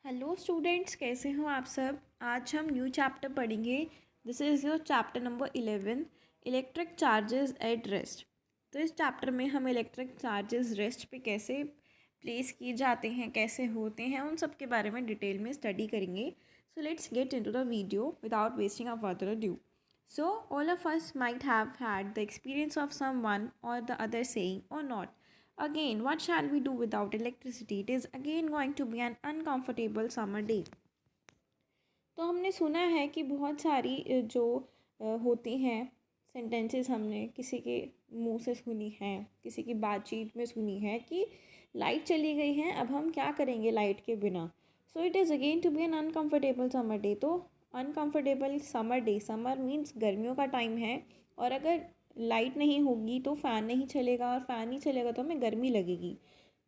Hello students, कैसे हो आप सब। आज हम न्यू चैप्टर पढ़ेंगे। This is your chapter number 11, electric charges at rest. तो इस चैप्टर में हम इलेक्ट्रिक चार्जेस रेस्ट पे कैसे प्लेस किए जाते हैं, कैसे होते हैं, उन सब के बारे में डिटेल में स्टडी करेंगे। So let's get into the video without wasting of further due. So, all of us might have had the experience of someone or the other saying, "Oh, not again, what shall we do without electricity? It is again going to be an uncomfortable summer day." तो हमने सुना है कि बहुत सारी जो होती हैं सेंटेंसेस हमने किसी के मुंह से सुनी है, किसी की बातचीत में सुनी है कि लाइट चली गई है, अब हम क्या करेंगे लाइट के बिना। So it is again to be an uncomfortable summer day. तो uncomfortable summer day, summer means गर्मियों का टाइम है, और अगर लाइट नहीं होगी तो फ़ैन नहीं चलेगा, और फ़ैन नहीं चलेगा तो हमें गर्मी लगेगी।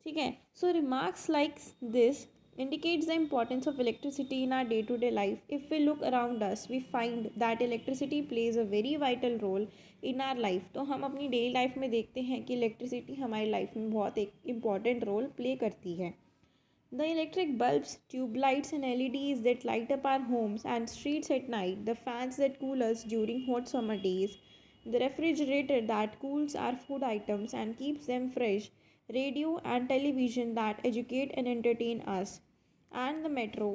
ठीक है। So remarks like this indicates the importance of electricity in our day-to-day life. If we look around us, we find that electricity plays a very vital role in our life. तो हम अपनी डेली लाइफ में देखते हैं कि electricity हमारी life में बहुत एक इम्पॉर्टेंट रोल प्ले करती है. The electric bulbs, tube lights and LEDs that light up our homes and streets at night, the fans that cool us during hot summer days, the refrigerator that cools our food items and keeps them fresh, radio and television that educate and entertain us, and the metro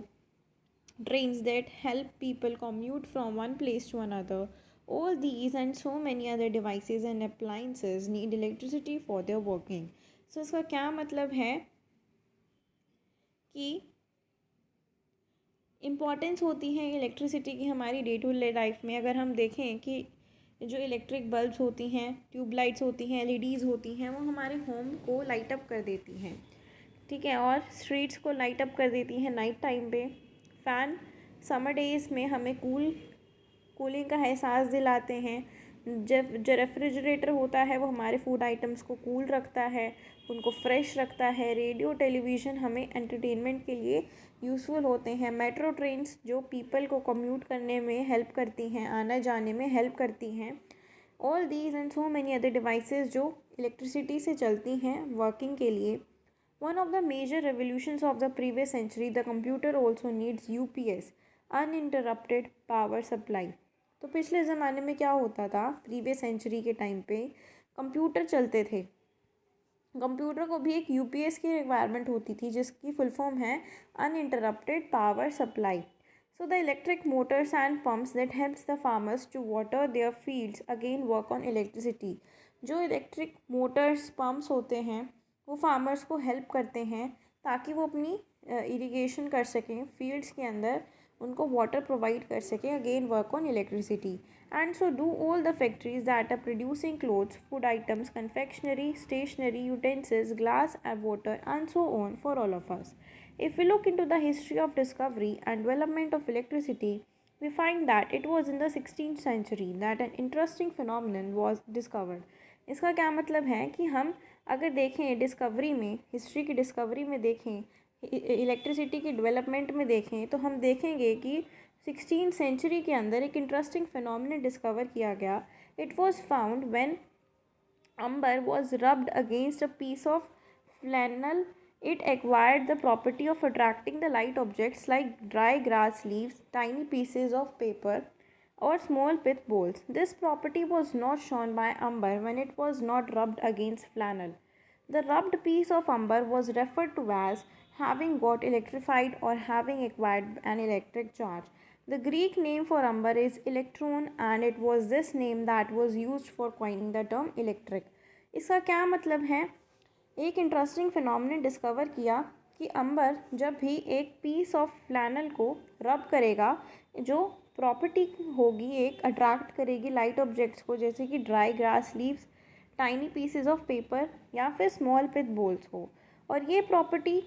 trains that help people commute from one place to another. All these and so many other devices and appliances need electricity for their working. So इसका क्या मतलब है कि importance होती है electricity की हमारी day to day life में। अगर हम देखें कि जो इलेक्ट्रिक बल्ब्स होती हैं, ट्यूब लाइट्स होती हैं, एलईडीज़ होती हैं, वो हमारे होम को लाइट अप कर देती हैं। ठीक है। और स्ट्रीट्स को लाइट अप कर देती हैं नाइट टाइम पे। फ़ैन समर डेज़ में हमें कूलिंग का एहसास दिलाते हैं। जब जो रेफ्रिजरेटर होता है वो हमारे फूड आइटम्स को कूल रखता है, उनको फ्रेश रखता है। रेडियो टेलीविज़न हमें एंटरटेनमेंट के लिए यूज़फुल होते हैं। मेट्रो ट्रेन्स जो पीपल को कम्यूट करने में हेल्प करती हैं, आना जाने में हेल्प करती हैं। All these and so many other devices जो इलेक्ट्रिसिटी से चलती हैं वर्किंग के लिए. One of the major revolutions of the previous century, the computer also needs UPS, uninterrupted power supply. तो पिछले ज़माने में क्या होता था, प्रीवियस सेंचुरी के टाइम पे कंप्यूटर चलते थे। कंप्यूटर को भी एक यूपीएस की रिक्वायरमेंट होती थी, जिसकी फुल फॉर्म है uninterrupted power supply. So the electric motors and pumps that helps the farmers to water their fields again work on electricity. जो इलेक्ट्रिक मोटर्स पम्प्स होते हैं वो फार्मर्स को हेल्प करते हैं ताकि वो अपनी इरिगेशन कर सकें फील्ड्स के अंदर, उनको वाटर प्रोवाइड कर सकें, again work on electricity. And so do all the factories that are producing clothes, food items, confectionery, stationery, utensils, glass and water and so on for all of us. If we look into the history of discovery and development of electricity, we find that it was in the 16th century that an interesting phenomenon was discovered. इसका क्या मतलब है कि हम अगर देखें discovery में, history की डिस्कवरी में देखें, इलेक्ट्रिसिटी की डेवलपमेंट में देखें, तो हम देखेंगे कि 16th सेंचुरी के अंदर एक इंटरेस्टिंग फिनोमिनन डिस्कवर किया गया. It was found when amber was rubbed against a piece of flannel. It acquired the property of attracting the light objects like dry grass leaves, tiny pieces of paper, or small pith balls. This property was not shown by amber when it was not rubbed against flannel. The rubbed piece of amber was referred to as having got electrified or having acquired an electric charge. The Greek name for amber is electron, and it was this name that was used for coining the term electric. इसका क्या मतलब है? एक interesting phenomenon discover किया कि अंबर जब भी एक पीस ऑफ फ्लैनल को रब करेगा, जो प्रॉपर्टी होगी एक अट्रैक्ट करेगी लाइट ऑब्जेक्ट्स को, जैसे कि dry grass leaves, tiny pieces of paper या फिर स्मॉल पिथ बोल्स को. और ये प्रॉपर्टी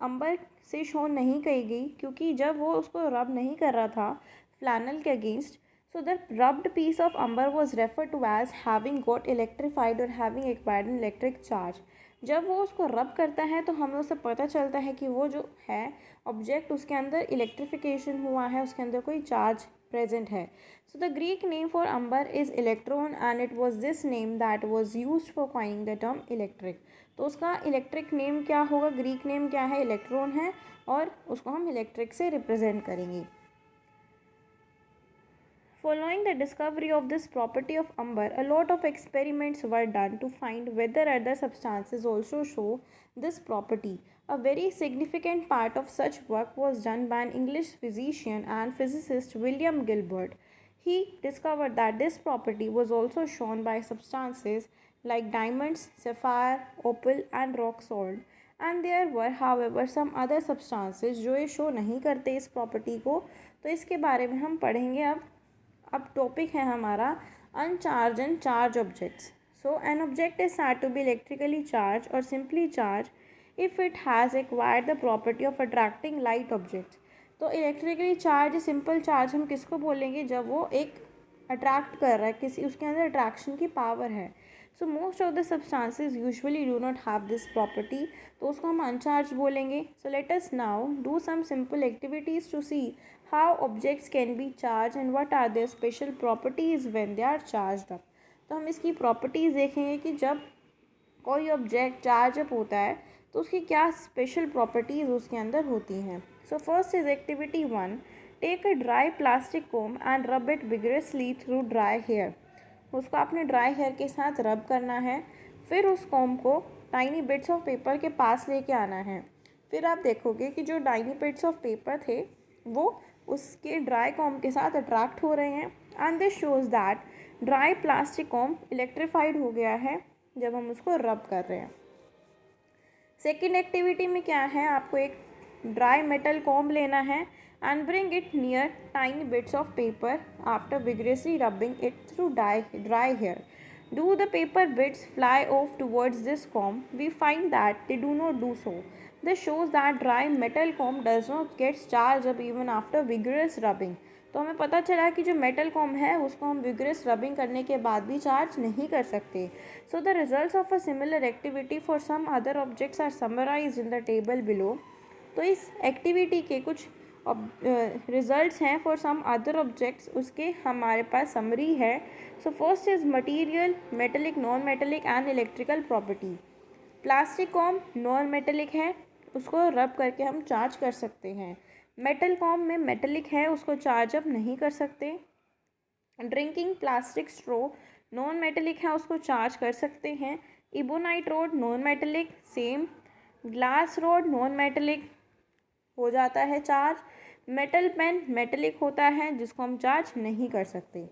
अंबर से शो नहीं कही गई क्योंकि जब वो उसको रब नहीं कर रहा था फ्लैनल के against, so the rubbed piece of amber was referred to as having got electrified or having acquired an electric charge. जब वो उसको रब करता है तो हमें उसे पता चलता है कि वो जो है ऑब्जेक्ट उसके अंदर इलेक्ट्रिफिकेशन हुआ है, उसके अंदर कोई चार्ज प्रेजेंट है. So the Greek name for amber is electron and it was this name that was use for coining the term electric. तो उसका इलेक्ट्रिक नेम क्या होगा, ग्रीक नेम क्या है, इलेक्ट्रॉन है, और उसको हम इलेक्ट्रिक से रिप्रेजेंट करेंगे. Following the discovery of this property of amber, a lot of experiments were done to find whether other substances also show this property. A very significant part of such work was done by an English physician and physicist William Gilbert. He discovered that this property was also shown by substances like diamonds, sapphire, opal and rock salt. And there were however some other substances जो ये show नहीं करते इस property को. तो इसके बारे में हम पढ़ेंगे. अब टॉपिक है हमारा uncharge and charge objects. So an object is said to be electrically charge और simply charge if it has acquired the property of attracting light objects. तो इलेक्ट्रिकली चार्ज, सिंपल चार्ज हम किसको बोलेंगे, जब वो एक अट्रैक्ट कर रहा है, किसी उसके अंदर अट्रैक्शन की पावर है. So most of the substances usually do not have this property, तो उसको हम अनचार्ज बोलेंगे. So let us now do some simple activities to see how objects can be charged and what are their special properties when they are charged up. तो हम इसकी properties देखेंगे कि जब कोई ऑब्जेक्ट चार्ज अप होता है तो उसकी क्या स्पेशल प्रॉपर्टीज़ उसके अंदर होती हैं. So first is activity 1. Take a dry plastic comb and rub it vigorously through dry hair. उसको अपने ड्राई हेयर के साथ रब करना है. फिर उस कोम को टाइनी बिट्स ऑफ पेपर के पास लेके आना है. फिर आप देखोगे कि जो टाइनी बिट्स ऑफ पेपर थे वो उसके ड्राई कॉम के साथ अट्रैक्ट हो रहे हैं. And this shows that dry plastic com electrified हो गया है जब हम उसको रब कर रहे हैं. सेकेंड एक्टिविटी में क्या है, आपको एक ड्राई मेटल कॉम लेना है and bring it near tiny bits of paper after vigorously rubbing it through dry hair. Do the paper bits fly off towards this comb? We find that they do not do so. This shows that dry metal comb does not get charged up even after vigorous rubbing. तो हमें पता चला कि जो metal com है उसको हम vigorous rubbing करने के बाद भी चार्ज नहीं कर सकते. So the results of a similar activity for some other objects are summarised in the table below. तो इस एक्टिविटी के कुछ रिजल्ट्स हैं फॉर सम अदर ऑब्जेक्ट्स, उसके हमारे पास समरी है. So first is material, metallic, non metallic and electrical property. Plastic com non metallic है, उसको रब करके हम चार्ज कर सकते हैं. मेटल कॉम में मेटेलिक है, उसको चार्ज अप नहीं कर सकते. ड्रिंकिंग प्लास्टिक स्ट्रो नॉन मेटेलिक है, उसको चार्ज कर सकते हैं. Ebonite rod non metallic, same. Glass rod non metallic, हो जाता है चार्ज. मेटल पेन मेटेलिक होता है जिसको हम चार्ज नहीं कर सकते.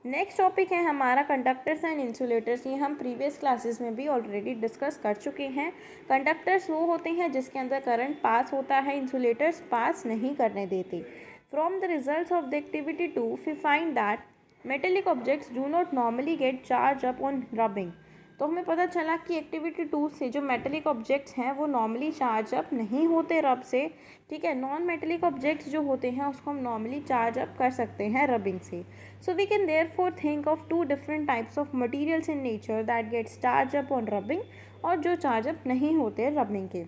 नेक्स्ट टॉपिक है हमारा कंडक्टर्स एंड इंसुलेटर्स. ये हम प्रीवियस क्लासेस में भी ऑलरेडी डिस्कस कर चुके हैं. कंडक्टर्स वो होते हैं जिसके अंदर करंट पास होता है, इंसुलेटर्स पास नहीं करने देते. From the results of the activity 2 we find that metallic objects do not normally get charge up on rubbing. तो हमें पता चला कि एक्टिविटी 2 से जो मेटेलिक ऑब्जेक्ट्स हैं वो नॉर्मली चार्ज अप नहीं होते रब से. ठीक है, नॉन मेटेलिक ऑब्जेक्ट्स जो होते हैं उसको हम नॉर्मली चार्ज अप कर सकते हैं रबिंग से. So we can therefore think of 2 different types of materials in nature that gets charge up on rubbing और जो चार्ज अप नहीं होते रबिंग के.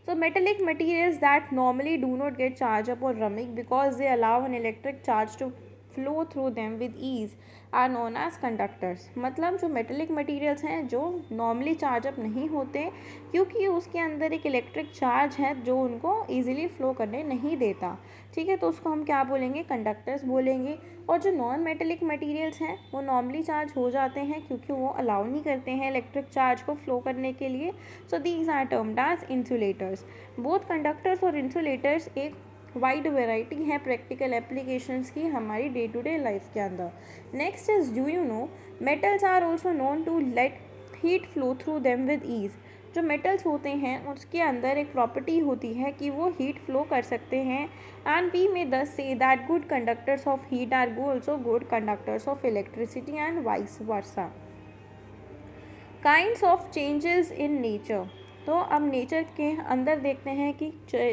So metallic materials that normally do not get charged up on rubbing because they allow an electric charge to flow through them with ease are known as conductors. मतलब जो metallic materials हैं जो normally charge up नहीं होते क्योंकि उसके अंदर एक इलेक्ट्रिक चार्ज है जो उनको ईजिली फ्लो करने नहीं देता. ठीक है, तो उसको हम क्या बोलेंगे, कंडक्टर्स बोलेंगे. और जो नॉन मेटेलिक मटेरियल्स हैं वो नॉर्मली चार्ज हो जाते हैं क्योंकि वो अलाउ नहीं करते हैं इलेक्ट्रिक चार्ज को फ्लो करने के लिए. So these are termed as insulators. Both conductors और इंसुलेटर्स एक वाइड वेराइटी है प्रैक्टिकल एप्लीकेशंस की हमारी डे टू डे लाइफ के अंदर. Next is, do you know metals are also known to let heat flow through them with ease. जो metals होते हैं उसके अंदर एक प्रॉपर्टी होती है कि वो हीट फ्लो कर सकते हैं. And we may thus say that good conductors of heat are also good conductors of electricity and vice versa. Kinds of changes in nature. तो अब नेचर के अंदर देखते हैं कि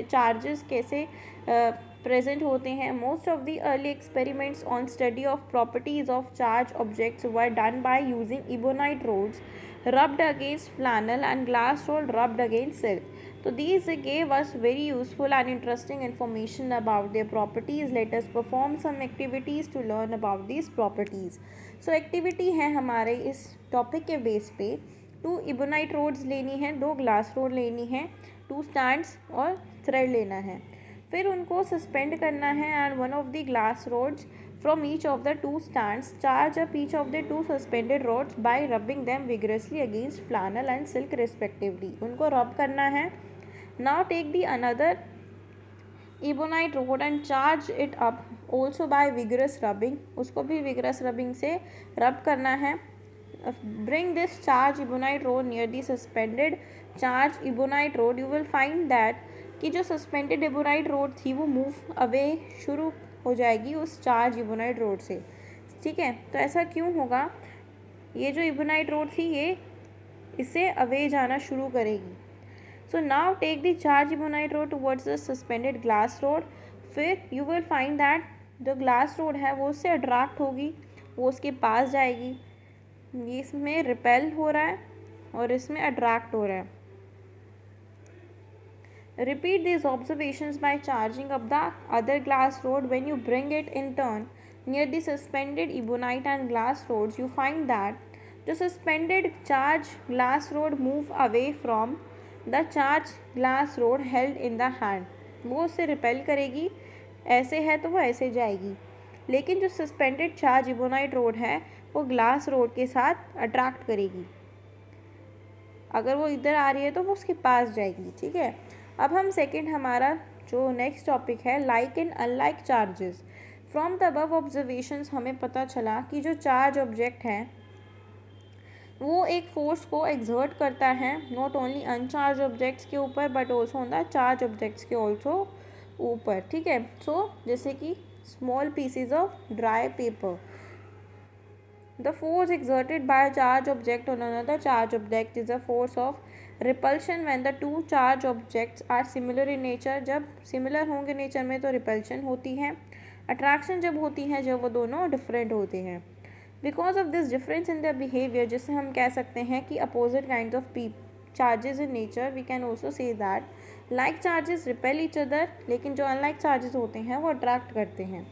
चार्जेस कैसे प्रेजेंट होते हैं. Most of the early experiments on study of properties of charge objects were done by using ebonite rods rubbed against flannel and glass roll rubbed against silk. So these gave us very useful and interesting information about their properties. Let us perform some activities to learn about these properties. So activity है हमारे इस topic के base पे 2 ebonite roads लेनी है, 2 glass rod लेनी है, 2 stands और थ्रेड लेना है. फिर उनको सस्पेंड करना है and one of the glass rods from each of the 2 stands. Charge up each of the 2 suspended rods by rubbing them vigorously against flannel and silk respectively. उनको rub करना है. Now take the another ebonite rod and charge it up also by vigorous rubbing. उसको भी vigorous rubbing से rub करना है. Bring this charged ebonite rod near the suspended charged ebonite rod. You will find that कि जो suspended ebonite rod थी वो move away शुरू हो जाएगी उस चार्ज इबोनाइट रोड से. ठीक है, तो ऐसा क्यों होगा? ये जो इबोनाइट रोड थी ये इससे अवे जाना शुरू करेगी. So now take the charge ebonite rod towards the suspended glass rod. फिर यू विल फाइंड दैट जो ग्लास रोड है वो उससे अट्रैक्ट होगी, वो उसके पास जाएगी. ये इसमें रिपेल हो रहा है और इसमें अट्रैक्ट हो रहा है. Repeat these observations by charging up the other glass rod. When you bring it in turn near the suspended ebonite and glass rods, you find that the suspended charged glass rod move away from the charged glass rod held in the hand. वो उससे repel करेगी, ऐसे है तो वो ऐसे जाएगी. लेकिन जो सस्पेंडेड चार्ज इबोनाइट रोड है वो ग्लास रोड के साथ अट्रैक्ट करेगी. अगर वो इधर आ रही है तो वो उसके पास जाएगी. ठीक है, अब हम सेकंड हमारा जो नेक्स्ट टॉपिक है like and unlike charges. From the above observations हमें पता चला कि जो चार्ज ऑब्जेक्ट है वो एक फोर्स को एक्सर्ट करता है नॉट ओनली अनचार्ज ऑब्जेक्ट्स के ऊपर but also on the charge objects के ऑल्सो ऊपर. ठीक है, सो जैसे कि small pieces of dry paper. The force exerted by a charged object on another charged object is a force of repulsion when the two charged objects are similar in nature. जब similar होंगे nature में तो repulsion होती है. attraction जब होती है जब वो दोनों different होते हैं. because of this difference in their behavior, जिससे हम कह सकते हैं कि opposite kinds of charges in nature, we can also say that like charges repel each other, लेकिन जो unlike charges होते हैं वो attract करते हैं.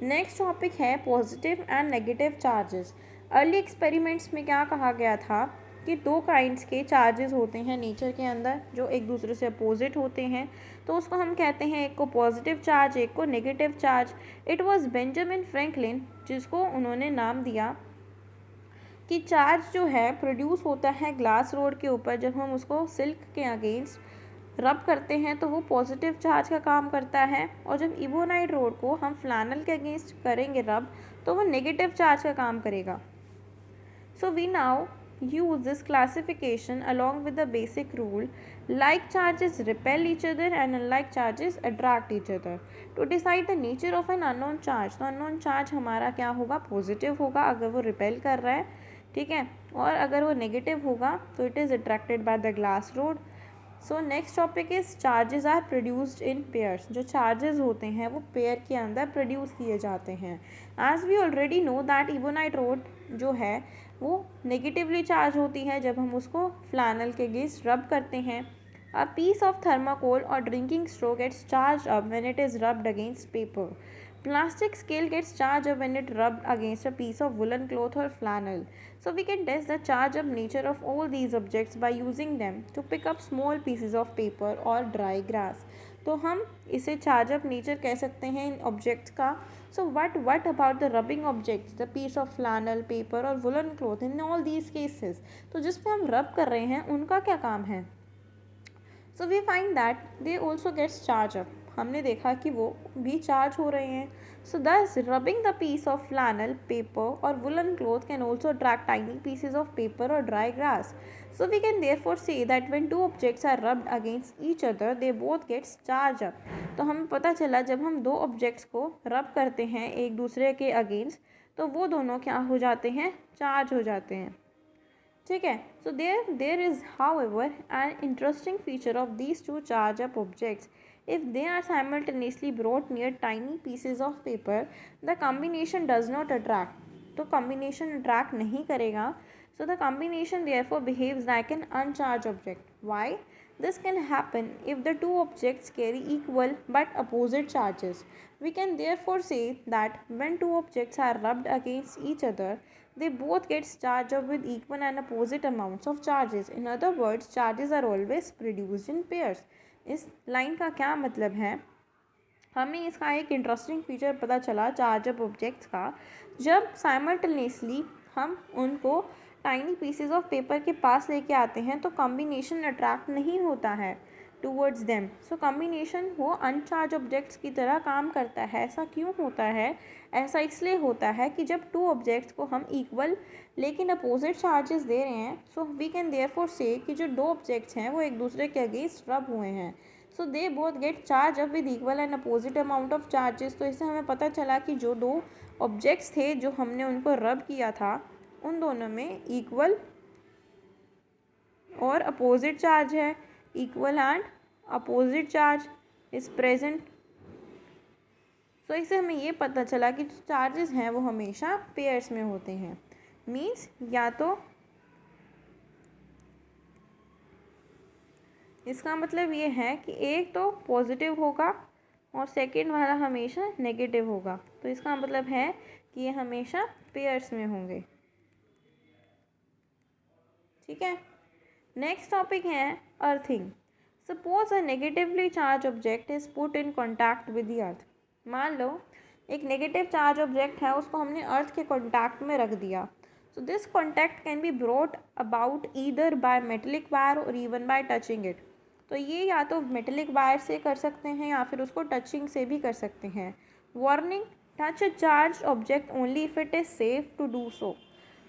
नेक्स्ट टॉपिक है positive and negative charges. Early experiments में क्या कहा गया था कि 2 काइंड्स के चार्जेस होते हैं नेचर के अंदर जो एक दूसरे से अपोजिट होते हैं, तो उसको हम कहते हैं एक को पॉजिटिव चार्ज, एक को negative charge. It was Benjamin Franklin जिसको उन्होंने नाम दिया कि चार्ज जो है प्रोड्यूस होता है ग्लास रोड के ऊपर. जब हम उसको सिल्क के अगेंस्ट रब करते हैं तो वो पॉजिटिव चार्ज का काम करता है, और जब इबोनाइट रोड को हम फ्लैनल के अगेंस्ट करेंगे रब तो वो नेगेटिव चार्ज का काम करेगा. So we now use this classification along with the basic rule like charges repel each other and unlike charges attract each other to decide the nature of an unknown charge. तो unknown charge हमारा क्या होगा? Positive होगा अगर वो repel कर रहा है. ठीक है, और अगर वो नेगेटिव होगा तो it is attracted by the glass rod. So next topic is charges are produced in pairs. जो चार्जेस होते हैं वो पेयर के अंदर प्रोड्यूस किए जाते हैं. As we already know that ebonite rod जो है वो नेगेटिवली चार्ज होती है जब हम उसको फ्लैनल के अगेंस्ट रब करते हैं. अ पीस ऑफ थर्माकोल और drinking straw gets charge up when it is rubbed against paper. Plastic scale gets charged up when it rubbed against a piece of woolen cloth or flannel. So we can test the charge up nature of all these objects by using them to pick up small pieces of paper or dry grass. तो हम इसे charge up nature कह सकते हैं इन objects का. So what about the rubbing objects, the piece of flannel, paper or woolen cloth in all these cases? तो जिस पे हम rub कर रहे हैं उनका क्या काम है? So we find that they also gets charged up. हमने देखा कि वो भी चार्ज हो रहे हैं. So thus rubbing the piece of flannel, paper और woollen cloth can also attract tiny pieces of paper और dry grass. So we can therefore say that when 2 objects are rubbed against each other they both gets charge up. तो हमें पता चला जब हम 2 objects को रब करते हैं एक दूसरे के अगेंस्ट तो वो दोनों क्या हो जाते हैं? चार्ज हो जाते हैं. ठीक है, so there is however an interesting feature of these 2 charge up objects. If they are simultaneously brought near tiny pieces of paper, the combination does not attract. तो combination attract नहीं करेगा. So the combination therefore behaves like an uncharged object. Why? This can happen if the two objects carry equal but opposite charges. We can therefore say that when two objects are rubbed against each other, they both get charged up with equal and opposite amounts of charges. In other words, charges are always produced in pairs. इस line का क्या मतलब है? हमें इसका एक interesting feature पता चला चार्ज अप ऑब्जेक्ट्स का, जब साइमल्टेनियसली हम उनको टाइनी पीसेस ऑफ पेपर के पास लेके आते हैं तो कॉम्बिनेशन अट्रैक्ट नहीं होता है टूवर्ड्स देम. सो कॉम्बिनेशन वो अनचार्ज ऑब्जेक्ट्स की तरह काम करता है. ऐसा क्यों होता है? ऐसा इसलिए होता है कि जब टू ऑब्जेक्ट्स को हम इक्वल लेकिन अपोजिट चार्जेस दे रहे हैं, सो वी कैन देयरफॉर से कि जो दो ऑब्जेक्ट्स हैं वो एक दूसरे के अगेंस्ट रब हुए हैं. So they both get charge up with equal and opposite amount of charges. तो इससे हमें पता चला कि जो दो ऑब्जेक्ट्स थे जो हमने उनको रब किया था, उन दोनों में इक्वल और अपोजिट चार्ज है. Equal and opposite charge is present. तो इससे हमें ये पता चला कि जो चार्जेस हैं वो हमेशा पेयर्स में होते हैं. मीन्स या तो इसका मतलब ये है कि एक तो पॉजिटिव होगा और सेकंड वाला हमेशा नेगेटिव होगा. तो इसका मतलब है कि ये हमेशा पेयर्स में होंगे. ठीक है. नेक्स्ट टॉपिक है earthing. Suppose a negatively charge object is put in contact with the earth. मान लो एक नेगेटिव चार्ज ऑब्जेक्ट है, उसको हमने अर्थ के कॉन्टैक्ट में रख दिया. So this contact can be brought about either by metallic wire और इवन बाय टचिंग इट. तो ये या तो मेटेलिक वायर से कर सकते हैं या फिर उसको टचिंग से भी कर सकते हैं. Warning, touch a charge object only if it is safe to do so.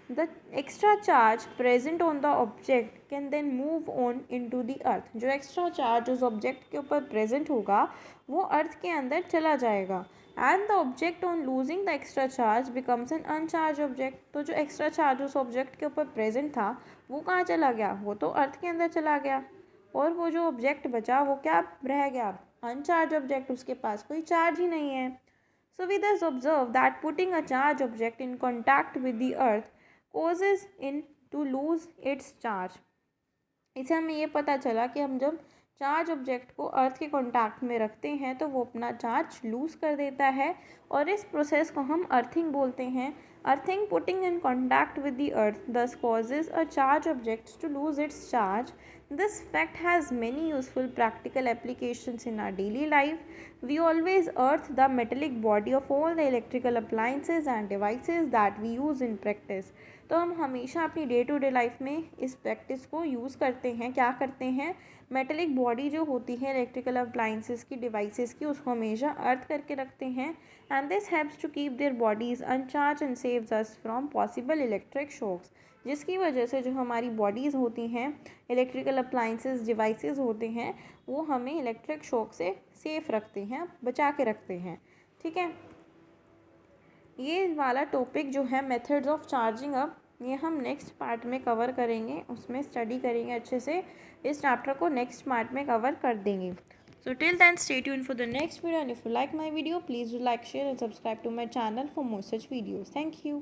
The extra charge present on the object can then move on into the earth. जो extra charge उस object के ऊपर present होगा वो earth के अंदर चला जाएगा. And the object on losing the extra charge becomes an uncharged object. तो जो extra charge उस object के ऊपर present था वो कहाँ चला गया? वो तो earth के अंदर चला गया. और वो जो object बचा वो क्या रह गया? Uncharged object. उसके पास कोई charge ही नहीं है. So we thus observe that putting a charged object in contact with the earth causes it to lose its charge. इससे हमें ये पता चला कि हम जब चार्ज ऑब्जेक्ट को अर्थ के कांटेक्ट में रखते हैं तो वो अपना चार्ज लूज़ कर देता है और इस प्रोसेस को हम अर्थिंग बोलते हैं. Earthing, putting in contact with the earth, thus causes a charge object to lose its charge. This fact has many useful practical applications in our daily life. We always earth the metallic body of all the electrical appliances and devices that we use in practice. तो हम हमेशा अपनी day to day life में इस practice को use करते हैं. क्या करते हैं? मेटेलिक बॉडी जो होती है इलेक्ट्रिकल अप्लाइंसेस की, डिवाइसेस की, उसको हमेशा अर्थ करके रखते हैं. And this helps to keep their bodies uncharge and saves us from possible electric shocks. जिसकी वजह से जो हमारी बॉडीज़ होती हैं, इलेक्ट्रिकल अप्लाइंसेस डिवाइसेस होते हैं, वो हमें इलेक्ट्रिक शॉक से सेफ़ रखते हैं, बचा के रखते हैं. ठीक है. ये वाला टॉपिक जो है मेथड्स ऑफ चार्जिंग अप, ये हम नेक्स्ट पार्ट में कवर करेंगे. उसमें स्टडी करेंगे अच्छे से. इस चैप्टर को नेक्स्ट पार्ट में कवर कर देंगे. So till then, stay tuned for the next video, and if you like my video, please do like, share and subscribe to my channel for more such videos. Thank you.